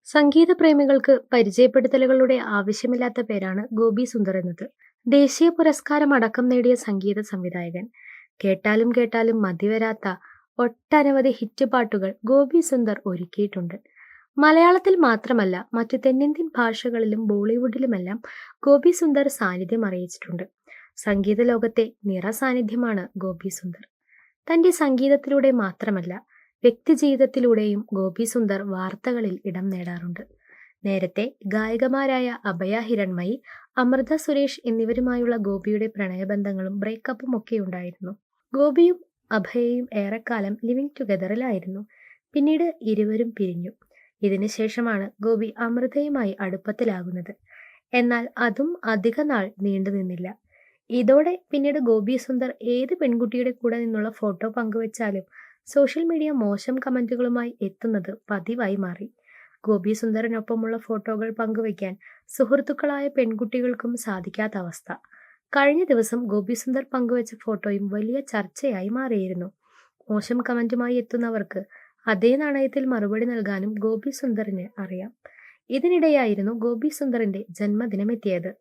സംഗീത പ്രേമികൾക്ക് പരിചയപ്പെടുത്തലുകളുടെ ആവശ്യമില്ലാത്ത പേരാണ് ഗോപി സുന്ദർ എന്നത്. ദേശീയ പുരസ്കാരം അടക്കം നേടിയ സംഗീത സംവിധായകൻ. കേട്ടാലും കേട്ടാലും മതിവരാത്ത ഒട്ടനവധി ഹിറ്റ് പാട്ടുകൾ ഗോപി സുന്ദർ ഒരുക്കിയിട്ടുണ്ട്. മലയാളത്തിൽ മാത്രമല്ല മറ്റു തെന്നിന്ത്യൻ ഭാഷകളിലും ബോളിവുഡിലുമെല്ലാം ഗോപി സുന്ദർ സാന്നിധ്യം അറിയിച്ചിട്ടുണ്ട്. സംഗീത ലോകത്തെ നിറസാന്നിധ്യമാണ് ഗോപി സുന്ദർ. തന്റെ സംഗീതത്തിലൂടെ മാത്രമല്ല വ്യക്തിജീവിതത്തിലൂടെയും ഗോപി സുന്ദർ വാർത്തകളിൽ ഇടം നേടാറുണ്ട്. നേരത്തെ ഗായികമാരായ അഭയ ഹിരൺമയി, അമൃത സുരേഷ് എന്നിവരുമായുള്ള ഗോപിയുടെ പ്രണയബന്ധങ്ങളും ബ്രേക്കപ്പും ഒക്കെ ഉണ്ടായിരുന്നു. ഗോപിയും അഭയയും ഏറെക്കാലം ലിവിംഗ് ടുഗദറിലായിരുന്നു. പിന്നീട് ഇരുവരും പിരിഞ്ഞു. ഇതിനുശേഷമാണ് ഗോപി അമൃതയുമായി അടുപ്പത്തിലാകുന്നത്. എന്നാൽ അതും അധിക നാൾ നീണ്ടുനിന്നില്ല. ഇതോടെ പിന്നീട് ഗോപി സുന്ദർ ഏത് പെൺകുട്ടിയുടെ കൂടെ നിന്നുള്ള ഫോട്ടോ പങ്കുവച്ചാലും സോഷ്യൽ മീഡിയ മോശം കമന്റുകളുമായി എത്തുന്നത് പതിവായി മാറി. ഗോപി സുന്ദറിനൊപ്പമുള്ള ഫോട്ടോകൾ പങ്കുവയ്ക്കാൻ സുഹൃത്തുക്കളായ പെൺകുട്ടികൾക്കും സാധിക്കാത്ത അവസ്ഥ. കഴിഞ്ഞ ദിവസം ഗോപി സുന്ദർ പങ്കുവച്ച ഫോട്ടോയും വലിയ ചർച്ചയായി മാറിയിരുന്നു. മോശം കമന്റുമായി എത്തുന്നവർക്ക് അതേ നാണയത്തിൽ മറുപടി നൽകാനും ഗോപി സുന്ദറിന് അറിയാം. ഇതിനിടെയായിരുന്നു ഗോപി സുന്ദറിന്റെ ജന്മദിനം എത്തിയത്.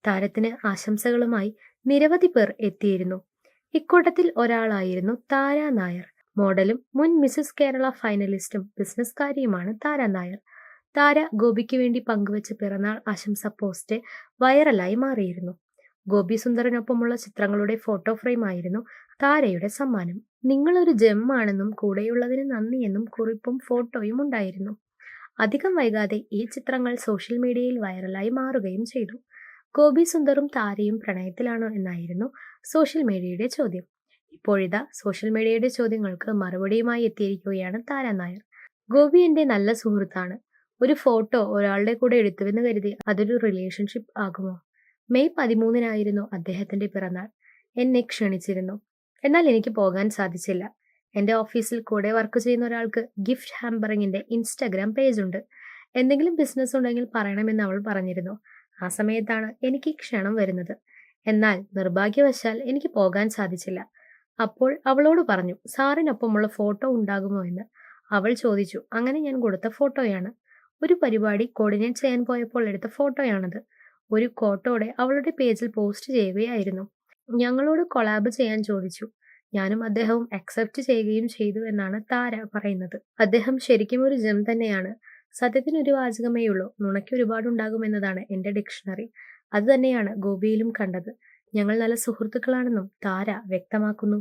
താരത്തിന് ആശംസകളുമായി നിരവധി പേർ എത്തിയിരുന്നു. ഇക്കൂട്ടത്തിൽ ഒരാളായിരുന്നു താര നായർ. മോഡലും മുൻ മിസസ് കേരള ഫൈനലിസ്റ്റും ബിസിനസ്കാരിയുമാണ് താര നായർ. താര ഗോപിക്ക് വേണ്ടി പങ്കുവച്ച പിറന്നാൾ ആശംസ പോസ്റ്റ് വൈറലായി മാറിയിരുന്നു. ഗോപി സുന്ദറിനൊപ്പമുള്ള ചിത്രങ്ങളുടെ ഫോട്ടോ ഫ്രെയിം ആയിരുന്നു താരയുടെ സമ്മാനം. നിങ്ങളൊരു ജെമ്മാണെന്നും കൂടെയുള്ളതിന് നന്ദിയെന്നും കുറിപ്പും ഫോട്ടോയും ഉണ്ടായിരുന്നു. അധികം വൈകാതെ ഈ ചിത്രങ്ങൾ സോഷ്യൽ മീഡിയയിൽ വൈറലായി മാറുകയും ചെയ്തു. ഗോപി സുന്ദറും താരയും പ്രണയത്തിലാണോ എന്നായിരുന്നു സോഷ്യൽ മീഡിയയുടെ ചോദ്യം. ഇപ്പോഴിതാ സോഷ്യൽ മീഡിയയുടെ ചോദ്യങ്ങൾക്ക് മറുപടിയുമായി എത്തിയിരിക്കുകയാണ് താര നായർ. ഗോപി എന്റെ നല്ല സുഹൃത്താണ്. ഒരു ഫോട്ടോ ഒരാളുടെ കൂടെ എടുത്തുവെന്ന് കരുതി അതൊരു റിലേഷൻഷിപ്പ് ആകുമോ? മെയ് 13-നായിരുന്നു അദ്ദേഹത്തിന്റെ പിറന്നാൾ. എന്നെ ക്ഷണിച്ചിരുന്നു. എന്നാൽ എനിക്ക് പോകാൻ സാധിച്ചില്ല. എന്റെ ഓഫീസിൽ കൂടെ വർക്ക് ചെയ്യുന്ന ഒരാൾക്ക് ഗിഫ്റ്റ് ഹാമ്പറിങ്ങിന്റെ ഇൻസ്റ്റാഗ്രാം പേജ് ഉണ്ട്. എന്തെങ്കിലും ബിസിനസ് ഉണ്ടെങ്കിൽ പറയണമെന്ന് അവൾ പറഞ്ഞിരുന്നു. ആ സമയത്താണ് എനിക്ക് ക്ഷണം വരുന്നത്. എന്നാൽ നിർഭാഗ്യവശാൽ എനിക്ക് പോകാൻ സാധിച്ചില്ല. അപ്പോൾ അവളോട് പറഞ്ഞു, സാറിനൊപ്പമുള്ള ഫോട്ടോ ഉണ്ടാകുമോ എന്ന്. അവൾ ചോദിച്ചു. അങ്ങനെ ഞാൻ കൊടുത്ത ഫോട്ടോയാണ്. ഒരു പരിപാടി കോർഡിനേറ്റ് ചെയ്യാൻ പോയപ്പോൾ എടുത്ത ഫോട്ടോയാണത്. ഒരു കോട്ടോടെ അവളുടെ പേജിൽ പോസ്റ്റ് ചെയ്യുകയായിരുന്നു. ഞങ്ങളോട് കൊളാബ് ചെയ്യാൻ ചോദിച്ചു. ഞാനും അദ്ദേഹവും അക്സെപ്റ്റ് ചെയ്യുകയും ചെയ്തു എന്നാണ് താര പറയുന്നത്. അദ്ദേഹം ശരിക്കും ഒരു ജെം തന്നെയാണ്. സത്യത്തിന് ഒരു വാചകമേ ഉള്ളൂ, നുണയ്ക്ക് ഒരുപാടുണ്ടാകുമെന്നതാണ് എന്റെ ഡിക്ഷണറി. അത് തന്നെയാണ് ഗോപിയിലും കണ്ടത്. ഞങ്ങൾ നല്ല സുഹൃത്തുക്കളാണെന്നും താര വ്യക്തമാക്കുന്നു.